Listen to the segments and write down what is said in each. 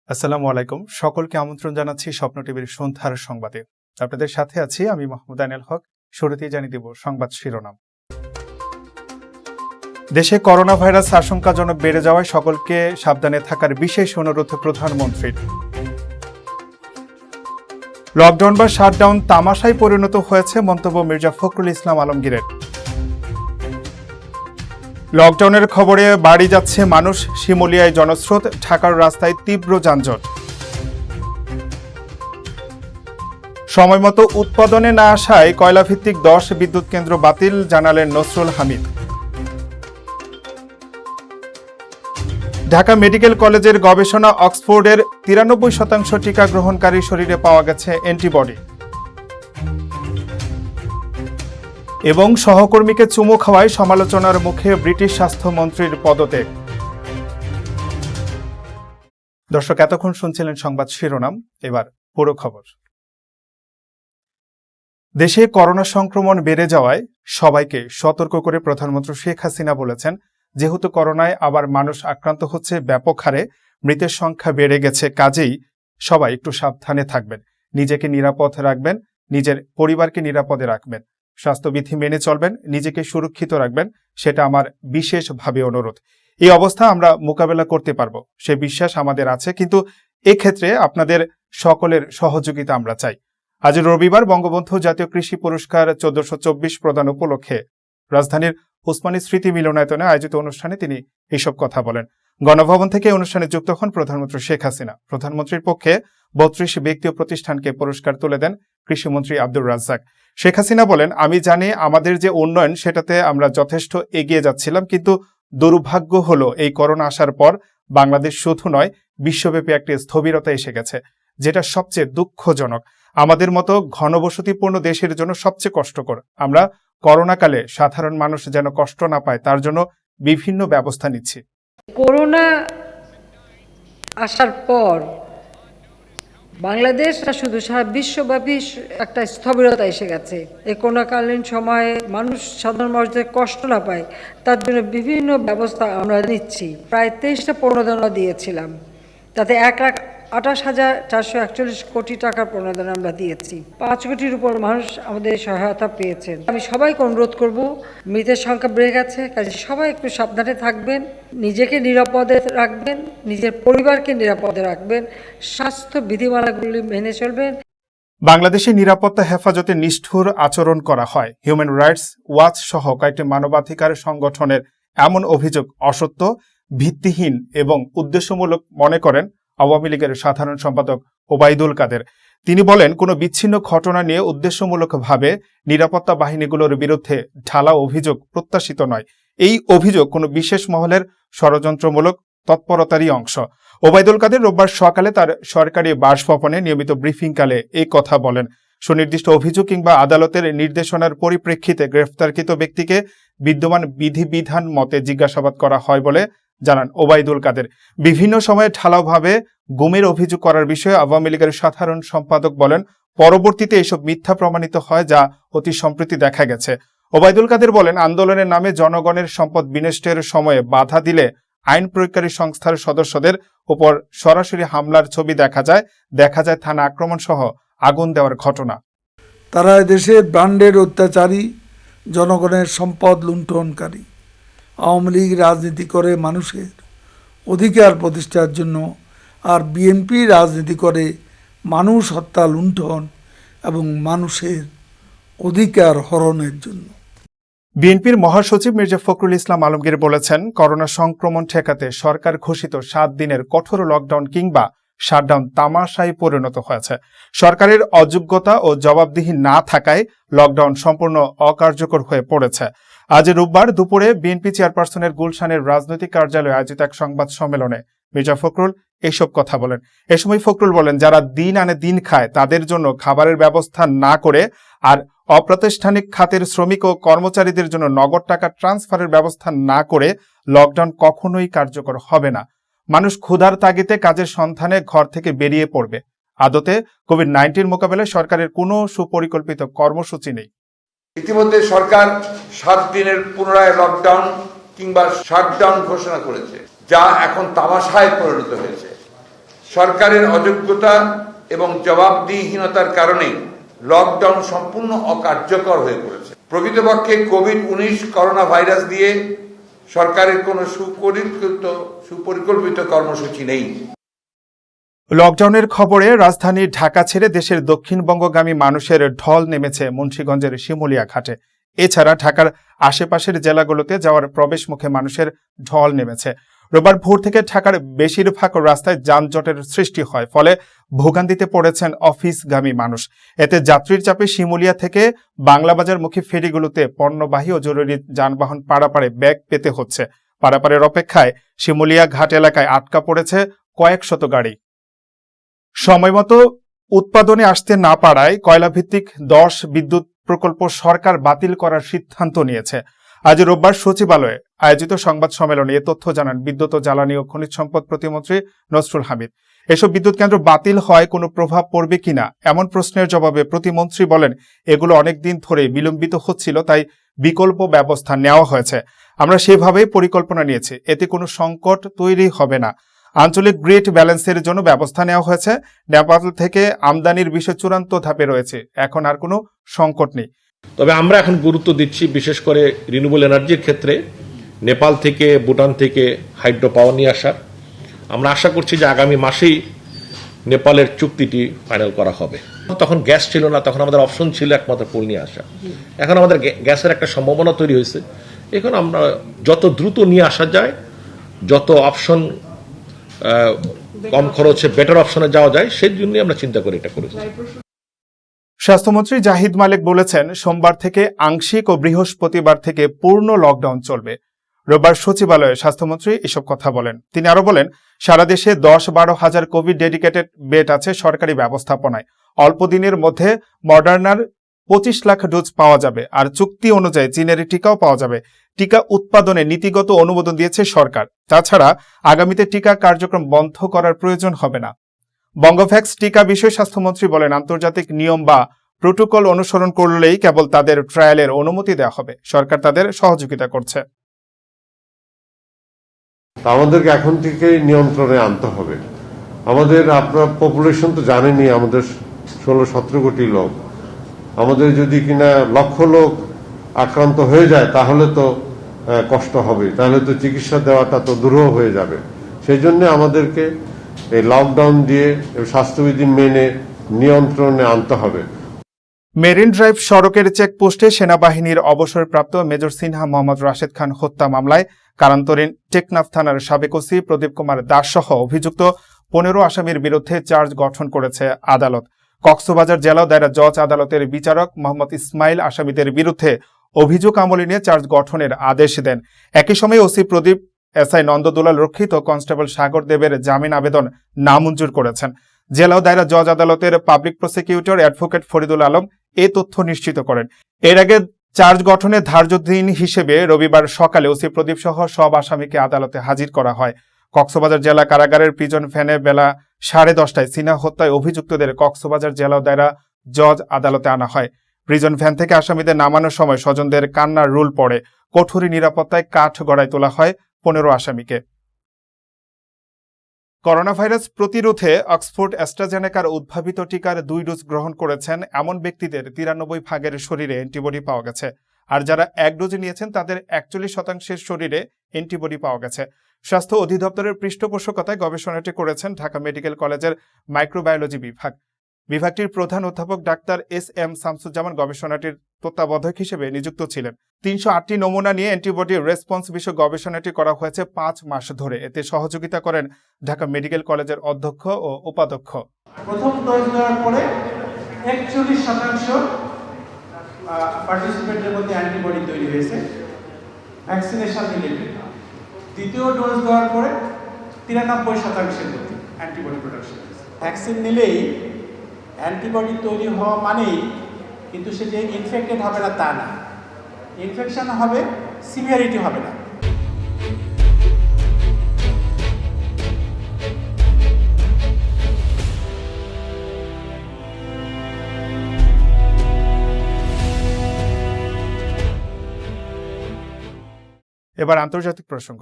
আসসালামু আলাইকুম। সকলকে আমন্ত্রণ জানাচ্ছি স্বপ্ন টিভির সন্ধ্যার সংবাদে। আপনাদের সাথে আছি আমি মাহমুদ আনিল হক। শুরুতেই জানিয়ে দেব সংবাদ শিরোনাম। দেশে করোনা ভাইরাস আশঙ্কাজনক বেড়ে যাওয়ায় সকলকে সাবধানে থাকার বিশেষ অনুরোধ প্রধানমন্ত্রীর। লকডাউন বা শাটডাউন তামাশায় পরিণত হয়েছে মন্তব্য মির্জা ফখরুল ইসলাম আলমগীরের। লকডাউনের খবরে বাড়ি যাচ্ছে মানুষ, শিমুলিয়ায় জনস্রোত, ঢাকার রাস্তায় তীব্র যানজট। সময়মতো উৎপাদনে না আসায় কয়লাভিত্তিক 10 বিদ্যুৎ কেন্দ্র বাতিল, জানালেন নসরুল হামিদ। ঢাকা মেডিকেল কলেজের গবেষণা অক্সফোর্ডের 93% টিকা গ্রহণকারী শরীরে পাওয়া গেছে অ্যান্টিবডি। এবং সহকর্মীকে চুমু খাওয়ায় সমালোচনার মুখে ব্রিটিশ স্বাস্থ্যমন্ত্রীর পদত্যাগ। দর্শক, এতক্ষণ শুনছিলেন সংবাদ শিরোনাম, এবার পুরো খবর। দেশে করোনা সংক্রমণ বেড়ে যাওয়ায় সবাইকে সতর্ক করে প্রধানমন্ত্রী শেখ হাসিনা বলেছেন, যেহেতু করোনায় আবার মানুষ আক্রান্ত হচ্ছে ব্যাপক হারে, মৃতের সংখ্যা বেড়ে গেছে, কাজেই সবাই একটু সাবধানে থাকবেন, নিজেকে নিরাপদ রাখবেন, নিজের পরিবারকে নিরাপদে রাখবেন, স্বাস্থ্যবিধি মেনে চলবেন, নিজেকে সুরক্ষিত রাখবেন, সেটা আমার বিশেষভাবে অনুরোধ। এই অবস্থা আমরা মোকাবেলা করতে পারবো, সে বিশ্বাস আমাদের আছে, কিন্তু এক্ষেত্রে আপনাদের সকলের সহযোগিতা আমরা চাই। আজ রবিবার বঙ্গবন্ধু জাতীয় কৃষি পুরস্কার 1424 প্রদান উপলক্ষে রাজধানীর উসমানী স্মৃতি মিলনায়তনে আয়োজিত অনুষ্ঠানে তিনি এইসব কথা বলেন। গণভবন থেকে অনুষ্ঠানে যুক্ত হন প্রধানমন্ত্রী শেখ হাসিনা। প্রধানমন্ত্রীর পক্ষে 32 ব্যক্তি ও প্রতিষ্ঠানকে পুরস্কার তুলে দেন কৃষিমন্ত্রী আব্দুর রাজ্জাক। শেখ হাসিনা বলেন, আমি জানি আমাদের যে উন্নয়ন সেটাতে আমরা যথেষ্ট এগিয়ে যাচ্ছিলাম, কিন্তু দুর্ভাগ্য হলো এই করোনা আসার পর বাংলাদেশ শুধু নয়, বিশ্বব্যাপী একটি স্থবিরতা এসে গেছে, যেটা সবচেয়ে দুঃখজনক। আমাদের মতো ঘনবসতিপূর্ণ দেশের জন্য সবচেয়ে কষ্টকর। আমরা করোনাকালে সাধারণ মানুষ যেন কষ্ট না পায় তার জন্য বিভিন্ন ব্যবস্থা নিচ্ছি। করোনা আসার পর বাংলাদেশ শুধু সারা বিশ্বব্যাপী একটা স্থবিরতা এসে গেছে। এই করোনাকালীন সময়ে মানুষ, সাধারণ মানুষ যাতে কষ্ট না পায় তার জন্য বিভিন্ন ব্যবস্থা আমরা নিচ্ছি। প্রায় 23টা প্রণোদনা দিয়েছিলাম, তাতে 1,28,441 কোটি টাকার প্রণোদনা আমরা দিয়েছি। 5 কোটির উপর মানুষ আমাদের সহায়তা পেয়েছেন। আমি সবাইকে অনুরোধ করব, মৃতের সংখ্যা বেড়ে গেছে, কাজে সবাই একটু সাবধানে থাকবেন, নিজেকে নিরাপদে রাখবেন, নিজের পরিবারকে নিরাপদে রাখবেন, স্বাস্থ্য বিধিমালাগুলি মেনে চলবেন। বাংলাদেশে নিরাপত্তা হেফাজতে নিষ্ঠুর আচরণ করা হয়। হিউম্যান রাইটস ওয়াচ সহ কয়েকটি মানবাধিকার সংগঠনের এমন অভিযোগ অসত্য, ভিত্তিহীন এবং উদ্দেশ্যমূলক মনে করেন আওয়ামী লীগের সাধারণ সম্পাদক ওবায়দুল কাদের। তিনি বলেন, কোনো বিচ্ছিন্ন ঘটনা নিয়ে উদ্দেশ্যমূলকভাবে নিরাপত্তা বাহিনীগুলোর বিরুদ্ধে ঢালা অভিযোগ প্রত্যাশিত নয়। এই অভিযোগ কোনো বিশেষ মহলের ষড়যন্ত্রমূলক তৎপরতারই অংশ। ওবায়দুল কাদের রোববার সকালে তার সরকারি বাসভবনে নিয়মিত ব্রিফিংকালে এই কথা বলেন। সুনির্দিষ্ট অভিযোগ কিংবা আদালতের নির্দেশনার পরিপ্রেক্ষিতে গ্রেফতারকৃত ব্যক্তিকে বিদ্যমান বিধিবিধান মতে জিজ্ঞাসাবাদ করা হয় বলে জানান ওবায়দুল কাদের। বিভিন্ন সময়ে ঢালাওভাবে গুমের অভিযোগ করার বিষয়ে আওয়ামী লীগের সাধারণ সম্পাদক বলেন, পরবর্তীতে এসব মিথ্যা প্রমাণিত হয়, যা অতি সম্প্রতি দেখা গেছে। ওবায়দুল কাদের বলেন, আন্দোলনের নামে জনগণের সম্পদ বিনষ্টের সময়ে বাধা দিলে আইন প্রয়োগকারী সংস্থার সদস্যদের উপর সরাসরি হামলার ছবি দেখা যায় থানা আক্রমণ সহ আগুন দেওয়ার ঘটনা। তারা দেশের ব্র্যান্ডের অত্যাচারী, জনগণের সম্পদ লুণ্ঠনকারী। আওয়ামী লীগ রাজনীতি করে মানুষের অধিকার প্রতিষ্ঠার জন্য, আর বিএনপি রাজনীতি করে মানুষ হত্যা, লুণ্ঠন এবং মানুষের অধিকার হরণের জন্য। বিএনপির মহাসচিব মির্জা ফখরুল ইসলাম আলমগীর বলেছেন, করোনা সংক্রমণ ঠেকাতে সরকার ঘোষিত 7 দিনের কঠোর লকডাউন কিংবা শাটডাউন তামাশায় পরিণত হয়েছে। সরকারের অযোগ্যতা ও জবাবদিহি না থাকায় লকডাউন সম্পূর্ণ অকার্যকর হয়ে পড়েছে। আজ রোববার দুপুরে বিএনপি চেয়ারপারসনের গুলশানের রাজনৈতিক কার্যালয়ে আয়োজিত এক সংবাদ সম্মেলনে মির্জা ফখরুল এসব কথা বলেন। এ সময় ফখরুল বলেন, যারা দিন আনে দিন খায় তাদের জন্য খাবারের ব্যবস্থা না করে আর অপ্রাতিষ্ঠানিক খাতের শ্রমিক ও কর্মচারীদের জন্য নগদ টাকা ট্রান্সফারের ব্যবস্থা না করে লকডাউন কখনোই কার্যকর হবে না। মানুষ ক্ষুধার তাগিদে কাজের সন্ধানে ঘর থেকে বেরিয়ে পড়বে। আদতে কোভিড-19 মোকাবেলায় সরকারের কোনো সুপরিকল্পিত কর্মসূচি নেই। ইতিমধ্যে সরকার 7 দিনের পুনরায় লকডাউন কিংবা শাটডাউন ঘোষণা করেছে, যা এখন তামাশায় পরিণত হয়েছে। সরকারের অযোগ্যতা এবং জবাবদিহিহীনতার কারণে লকডাউন সম্পূর্ণ অকার্যকর হয়ে পড়েছে। প্রকৃতপক্ষে কোভিড-19 করোনা ভাইরাস দিয়ে সরকারের কোনো সুপরিকল্পিত কর্মসূচি নেই। লকডাউনের খবরে রাজধানী ঢাকা ছেড়ে দেশের দক্ষিণবঙ্গগামী মানুষের ঢল নেমেছে মুন্সিগঞ্জের শিমুলিয়া ঘাটে। এছাড়া ঢাকার আশেপাশের জেলাগুলোতে যাওয়ার প্রবেশ মুখে মানুষের ঢল নেমেছে। রোববার ভোর থেকে ঢাকার বেশিরভাগ রাস্তায় যানজটের সৃষ্টি হয়, ফলে ভোগান্তিতে পড়েছেন অফিসগামী মানুষ। এতে যাত্রীর চাপে শিমুলিয়া থেকে বাংলাবাজারমুখী ফেরিগুলোতে পণ্যবাহী ও জরুরি যানবাহন পারাপারে ব্যাগ পেতে হচ্ছে। পারাপারের অপেক্ষায় শিমুলিয়া ঘাট এলাকায় আটকা পড়েছে কয়েক শত গাড়ি। সময়মতো উৎপাদনে আসতে না পারায় কয়লাভিত্তিক 10 বিদ্যুৎ প্রকল্প সরকার বাতিল করার সিদ্ধান্ত নিয়েছে। আজ রোববার সচিবালয়ে আয়োজিত সংবাদ সম্মেলনে এ তথ্য জানান বিদ্যুৎ ও জ্বালানি ও খনিজ সম্পদ প্রতিমন্ত্রী নসরুল হামিদ। এসব বিদ্যুৎ কেন্দ্র বাতিল হয় কোনো প্রভাব পড়বে কিনা এমন প্রশ্নের জবাবে প্রতিমন্ত্রী বলেন, এগুলো অনেকদিন ধরে বিলম্বিত হচ্ছিল, তাই বিকল্প ব্যবস্থা নেওয়া হয়েছে। আমরা সেভাবেই পরিকল্পনা নিয়েছি, এতে কোনো সংকট তৈরি হবে না। আঞ্চলিক গ্রিড ব্যালেন্সের জন্য ব্যবস্থা নেওয়া হয়েছে। নেপাল থেকে আমদানির বিষয় চূড়ান্ত ধাপে রয়েছে, এখন আর কোনো সংকট নেই। তবে আমরা এখন গুরুত্ব দিচ্ছি বিশেষ করে রিনিউয়েবল এনার্জির ক্ষেত্রে নেপাল থেকে, ভুটান থেকে হাইড্রো পাওয়ার নিয়ে আসা। আমরা আশা করছি যে আগামী মাসেই নেপালের চুক্তিটি ফাইনাল করা হবে। তখন গ্যাস ছিল না, তখন আমাদের অপশন ছিল একমাত্র কোল নিয়ে আসা। এখন আমাদের গ্যাসের একটা সম্ভাবনা তৈরি হয়েছে। এখন আমরা যত দ্রুত নিয়ে আসা যায়, যত অপশন কম খরচে বেটার অপশনে যাওয়া যায়, সেই জন্যই আমরা চিন্তা করে এটা করেছি। স্বাস্থ্যমন্ত্রী জাহিদ মালিক বলেছেন, সোমবার থেকে আংশিক ও বৃহস্পতিবার থেকে পূর্ণ লকডাউন চলবে। রোববার সচিবালয়ে স্বাস্থ্যমন্ত্রী এসব কথা বলেন। তিনি আরো বলেন, সারা দেশে 10-12 হাজার কোভিড ডেডিকেটেড বেড আছে সরকারি ব্যবস্থাপনায়। অল্প দিনের মধ্যে মডার্নার 25 লাখ ডোজ পাওয়া যাবে, আর চুক্তি অনুযায়ী চীনের টিকাও পাওয়া যাবে। টিকা উৎপাদনে নীতিগত অনুমোদন দিয়েছে সরকার। তাছাড়া আগামীতে টিকা কার্যক্রম বন্ধ করার প্রয়োজন হবে না। বঙ্গভ্যাক্স টিকা বিষয়ে স্বাস্থ্যমন্ত্রী বলেন, আন্তর্জাতিক নিয়ম বা প্রোটোকল অনুসরণ করলেই কেবল তাদের ট্রায়ালের অনুমতি দেওয়া হবে। সরকার তাদের সহযোগিতা করছে। আমাদেরকে এখন থেকেই নিয়ন্ত্রণে আনতে হবে। আমাদের আপনার পপুলেশন তো জানেনই, আমাদের 16-17 কোটি লোক। আমাদের যদি কিনা লক্ষ লোক আক্রান্ত হয়ে যায় তাহলে তো কষ্ট হবে, তাহলে তো চিকিৎসা দেওয়াটা তো দুরূহ হয়ে যাবে। সেই জন্য আমাদেরকে এই লকডাউন দিয়ে স্বাস্থ্যবিধি মেনে নিয়ন্ত্রণে আনতে হবে। মেরিন ড্রাইভ সড়কের চেকপোস্টে সেনাবাহিনীর অবসরপ্রাপ্ত মেজর সিনহা মোহাম্মদ রাশেদ খান হত্যা মামলায় কারান্তরীণ টেকনাফ থানার সাবেক ওসি প্রদীপ কুমার দাস সহ অভিযুক্ত 15 আসামির বিরুদ্ধে চার্জ গঠন করেছে আদালত। কক্সবাজার জেলা দায়রা জজ আদালতের বিচারক মোহাম্মদ ইসমাইল আসামিদের বিরুদ্ধে অভিযোগ আমলে নিয়ে চার্জ গঠনের আদেশ দেন। একই সময় ওসি প্রদীপ, এসআই নন্দদুলাল রক্ষিত কনস্টেবল সাগর দেবের জামিন আবেদন নামঞ্জুর করেছেন। জেলা ও দায়রা জজ আদালতের public prosecutor advocate Faridul Alam এ তথ্য নিশ্চিত করেন। এর আগে চার্জ গঠনের ধার্য দিন হিসেবে রবিবার সকালে ওসি প্রদীপ সহ সব আসামিকে আদালতে হাজির করা হয়। কক্সবাজার জেলা কারাগারের প্রিজন ভ্যানে বেলা 10:30টায় সিনহা হত্যায় অভিযুক্তদের কক্সবাজার জেলা ও দায়রা জজ আদালতে আনা হয়। প্রিজন ভ্যান থেকে আসামিদের নামানোর সময় স্বজনদের কান্নার রোল পড়ে। কঠোর নিরাপত্তায় কাঠ গড়ায় তোলা হয় 15 আসামিকে। করোনা ভাইরাস প্রতিরোধে অক্সফোর্ড অ্যাস্ট্রাজেনেকার উদ্ভাবিত টিকার 2 ডোজ গ্রহণ করেছেন এমন ব্যক্তিদের 93 ভাগের শরীরে অ্যান্টিবডি পাওয়া গেছে, আর যারা 1 ডোজ নিয়েছেন তাদের 41% শরীরে অ্যান্টিবডি পাওয়া গেছে। স্বাস্থ্য অধিদপ্তরের পৃষ্ঠপোষকতায় গবেষণাটি করেছেন ঢাকা মেডিকেল কলেজের মাইক্রোবায়োলজি বিভাগ। বিভাগটির প্রধান অধ্যাপক ডাক্তার এস.এম. শামসুজ্জামান গবেষণাটির তত্ত্বাবধায়ক হিসেবে নিযুক্ত ছিলেন। 308টি নমুনা নিয়ে অ্যান্টিবডি রেসপন্স বিষয়ক গবেষণাটি করা হয়েছে 5 মাস ধরে। এতে সহযোগিতা করেন ঢাকা মেডিকেল কলেজের অধ্যক্ষ ও উপাধ্যক্ষ। প্রথম ডোজ দেওয়ার পরে 41% পার্টিসিপেন্টের মধ্যে অ্যান্টিবডি তৈরি হয়েছে ভ্যাকসিনেশন রিলেটেড। দ্বিতীয় ডোজ দেওয়ার পরে 93% মধ্যে অ্যান্টিবডি প্রোডাকশন। ভ্যাকসিন নিলেই অ্যান্টিবডি তৈরি হওয়া মানেই কিন্তু সে যে ইনফেক্টেড হবে না তা না, ইনফেকশন হবে, সিভিয়ারিটি হবে না। এবার আন্তর্জাতিক প্রসঙ্গ।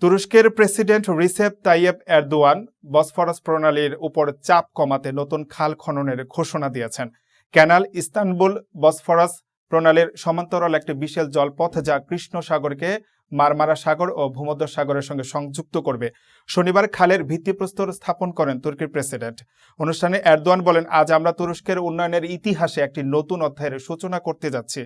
তুরস্কের president Recep Tayyip Erdogan Bosphorus প্রণালীর উপর চাপ কমাতে নতুন খাল খননের ঘোষণা দিয়েছেন। ক্যানাল ইস্তানবুল বসফরাস প্রণালীর সমান্তরাল একটি বিশাল জলপথ যা কৃষ্ণ সাগরকে মারমারা সাগর ও ভূমধ্য সাগরের সঙ্গে সংযুক্ত করবে। শনিবার খালের ভিত্তিপ্রস্তর স্থাপন করেন তুর্কির প্রেসিডেন্ট। অনুষ্ঠানে এরদোয়ান বলেন, আজ আমরা তুরস্কের উন্নয়নের ইতিহাসে একটি নতুন অধ্যায়ের সূচনা করতে যাচ্ছি।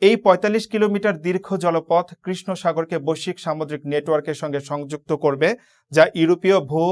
এই ৪৫ কিলোমিটার দীর্ঘ জলপথ কৃষ্ণ সাগরকে বৈশ্বিক সামুদ্রিক নেটওয়ার্কের সঙ্গে সংযুক্ত করবে, যা ইউরোপীয় ভূ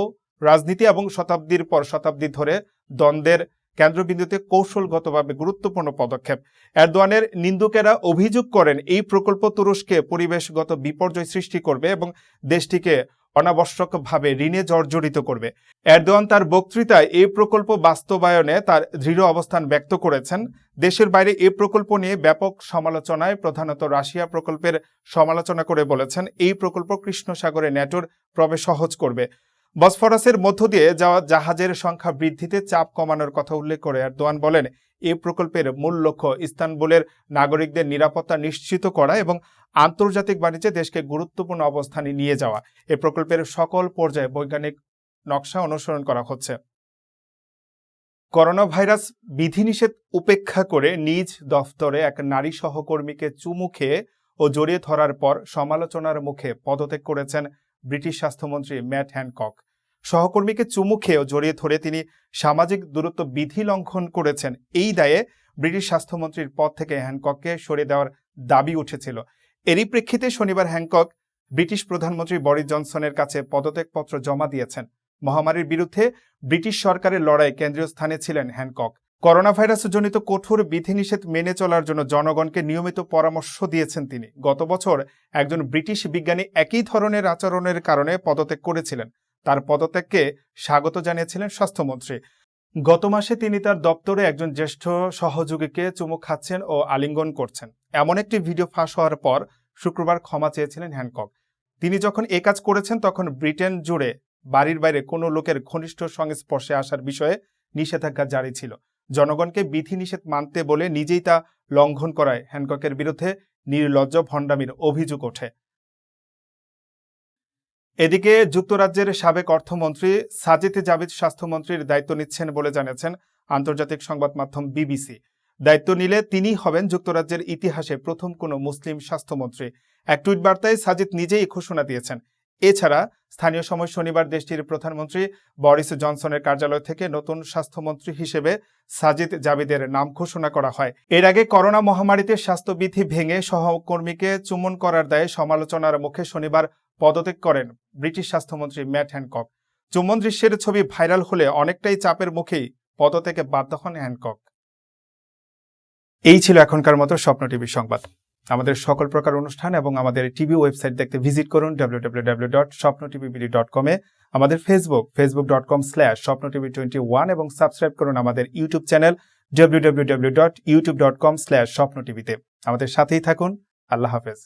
রাজনীতি এবং শতাব্দীর পর শতাব্দী ধরে দ্বন্দ্বের কেন্দ্রবিন্দুতে কৌশলগতভাবে গুরুত্বপূর্ণ পদক্ষেপ। এরদোয়ানের নিন্দুকেরা অভিযোগ করেন, এই প্রকল্প তুরস্কে পরিবেশগত বিপর্যয় সৃষ্টি করবে এবং দেশটিকে অনাবশ্যকভাবে ঋণে জর্জরিত করবে। এরদোয়ান তার বক্তৃতায় এই প্রকল্প বাস্তবায়নে তার দৃঢ় অবস্থান ব্যক্ত করেছেন। দেশের বাইরে এই প্রকল্প নিয়ে ব্যাপক সমালোচনায় প্রধানত রাশিয়া প্রকল্পের সমালোচনা করে বলেছেন, এই প্রকল্প কৃষ্ণ সাগরে ন্যাটোর প্রবেশ সহজ করবে। বসফরাসের মধ্য দিয়ে যাওয়া জাহাজের সংখ্যা বৃদ্ধিতে চাপ কমানোর কথা উল্লেখ করে এরদোয়ান বলেন, এই প্রকল্পের মূল লক্ষ্য ইস্তানবুলের নাগরিকদের নিরাপত্তা নিশ্চিত করা এবং আন্তর্জাতিক বাণিজ্যে দেশকে গুরুত্বপূর্ণ অবস্থানে নিয়ে যাওয়া। এই প্রকল্পের সকল পর্যায়ে বৈজ্ঞানিক নকশা অনুসরণ করা হচ্ছে। করোনা ভাইরাস বিধিনিষেধ উপেক্ষা করে নিজ দফতরে এক নারী সহকর্মীকে চুমু খেয়ে ও জড়িয়ে ধরার পর সমালোচনার মুখে পদত্যাগ করেছেন ব্রিটিশ স্বাস্থ্যমন্ত্রী ম্যাট হ্যানকক। সহকর্মীকে চুমু খেয়ে ও জড়িয়ে ধরে তিনি সামাজিক দূরত্ব বিধি লঙ্ঘন করেছেন, এই দায়ে ব্রিটিশ স্বাস্থ্যমন্ত্রীর পদ থেকে হ্যানককে সরিয়ে দেওয়ার দাবি উঠেছিল। এরই প্রেক্ষিতে শনিবার হ্যানকক ব্রিটিশ প্রধানমন্ত্রী বরিস জনসনের কাছে পদত্যাগপত্র জমা দিয়েছেন। মহামারীর বিরুদ্ধে ব্রিটিশ সরকারের লড়াই কেন্দ্রীয় স্থানে ছিলেন হ্যানকক। করোনা ভাইরাসজনিত কঠোর বিধিনিষেধ মেনে চলার জন্য জনগণকে নিয়মিত পরামর্শ দিয়েছেন তিনি। গত বছর একজন ব্রিটিশ বিজ্ঞানী একই ধরনের আচরণের কারণে পদত্যাগ করেছিলেন। তার পদত্যাগকে স্বাগত জানিয়েছিলেন স্বাস্থ্যমন্ত্রী। গত মাসে তিনি তার দপ্তরে একজন জ্যেষ্ঠ সহযোগীকে চুমু খাচ্ছেন ও আলিঙ্গন করছেন। এমন একটি ভিডিও ফাঁস হওয়ার পর শুক্রবার ক্ষমা চেয়েছিলেন হ্যানকক। তিনি যখন এ কাজ করেছেন তখন ব্রিটেন জুড়ে বাড়ির বাইরে কোনো লোকের ঘনিষ্ঠ সংস্পর্শে আসার বিষয়ে নিষেধাজ্ঞা জারি ছিল। জনগণকে বিধিনিষেধ মানতে বলে নিজেই তা লঙ্ঘন করায় হ্যানককের বিরুদ্ধে নির্লজ্জ ভণ্ডামির অভিযোগ ওঠে। এদিকে যুক্তরাজ্যের সাবেক অর্থমন্ত্রী সাজিদ জাভিদ স্বাস্থ্যমন্ত্রীর দায়িত্ব নিচ্ছেন বলে জানিয়েছেন আন্তর্জাতিক সংবাদ মাধ্যম বিবিসি। দায়িত্ব নিলে তিনিই হবেন যুক্তরাজ্যের ইতিহাসে প্রথম কোনো মুসলিম স্বাস্থ্যমন্ত্রী। এক টুইট বার্তায় সাজিদ নিজেই ঘোষণা দিয়েছেন। এছাড়া স্থানীয় সময় শনিবার দেশটির প্রধানমন্ত্রী বরিস জনসনের কার্যালয় থেকে নতুন স্বাস্থ্যমন্ত্রী হিসেবে সাজিদ জাভিদের নাম ঘোষণা করা হয়। এর আগে করোনা মহামারীতে স্বাস্থ্যবিধি ভেঙে সহকর্মীকে চুম্বন করার দায়ে সমালোচনার মুখে শনিবার পদত্যাগ করেন ব্রিটিশ স্বাস্থ্যমন্ত্রী ম্যাট হ্যানকক। চুম্বন দৃশ্যের ছবি ভাইরাল হলে অনেকটাই চাপের মুখেই পদত্যাগে বাধ্য হন হ্যানকক। এই ছিল এখনকার মতো স্বপ্ন টিভি সংবাদ। আমাদের সকল প্রকার অনুষ্ঠান এবং আমাদের টিভি ওয়েবসাইট দেখতে ভিজিট করুন www.স্বপ্নটিভিবিডি.com এ, আমাদের facebook.com/স্বপ্নটিভি21 এবং সাবস্ক্রাইব করুন আমাদের ইউটিউব চ্যানেল www.youtube.com/স্বপ্নটিভিতে। আমাদের সাথেই থাকুন। আল্লাহ হাফেজ।